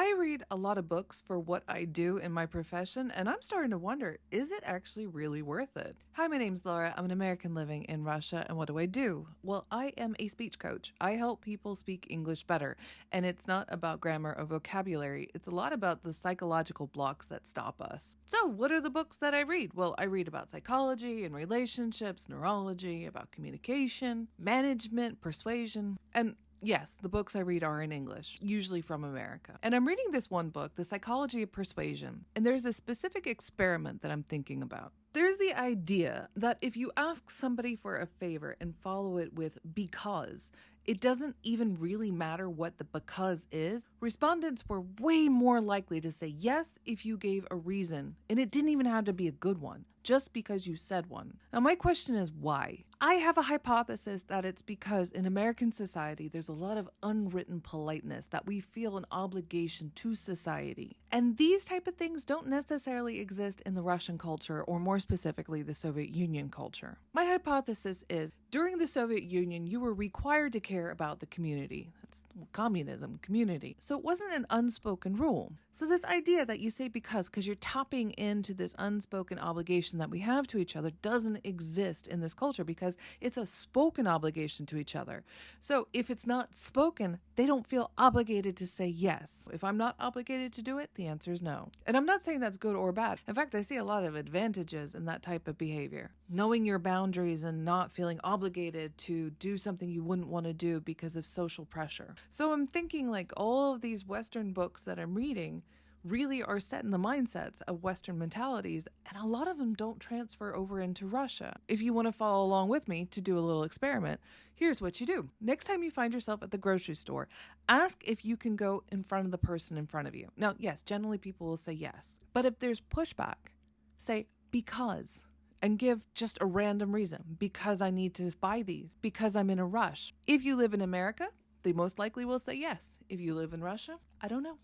I read a lot of books for what I do in my profession, and I'm starting to wonder, is it actually really worth it? Hi, my name's Laura. I'm an American living in Russia, and what do I do? Well, I am a speech coach. I help people speak English better, and it's not about grammar or vocabulary. It's a lot about the psychological blocks that stop us. So, what are the books that I read? Well, I read about psychology and relationships, neurology, about communication, management, persuasion, and yes, the books I read are in English, usually from America. And I'm reading this one book, The Psychology of Persuasion, and there's a specific experiment that I'm thinking about. There's the idea that if you ask somebody for a favor and follow it with because, it doesn't even really matter what the because is. Respondents were way more likely to say yes if you gave a reason, and it didn't even have to be a good one, just because you said one. Now, my question is why? I have a hypothesis that it's because in American society, there's a lot of unwritten politeness that we feel an obligation to society. And these type of things don't necessarily exist in the Russian culture, or more specifically, the Soviet Union culture. My hypothesis is during the Soviet Union, you were required to care about the community. That's communism, community. So it wasn't an unspoken rule. So this idea that you say because you're tapping into this unspoken obligation that we have to each other doesn't exist in this culture because it's a spoken obligation to each other. So if it's not spoken, they don't feel obligated to say yes. If I'm not obligated to do it, the answer is no. And I'm not saying that's good or bad. In fact, I see a lot of advantages in that type of behavior. Knowing your boundaries and not feeling obligated to do something you wouldn't want to do because of social pressure. So I'm thinking like all of these Western books that I'm reading really are set in the mindsets of Western mentalities, and a lot of them don't transfer over into Russia. If you want to follow along with me to do a little experiment, here's what you do. Next time you find yourself at the grocery store, ask if you can go in front of the person in front of you. Now, yes, generally people will say yes, but if there's pushback, say because, and give just a random reason. Because I need to buy these, because I'm in a rush. If you live in America, they most likely will say yes. If you live in Russia, I don't know.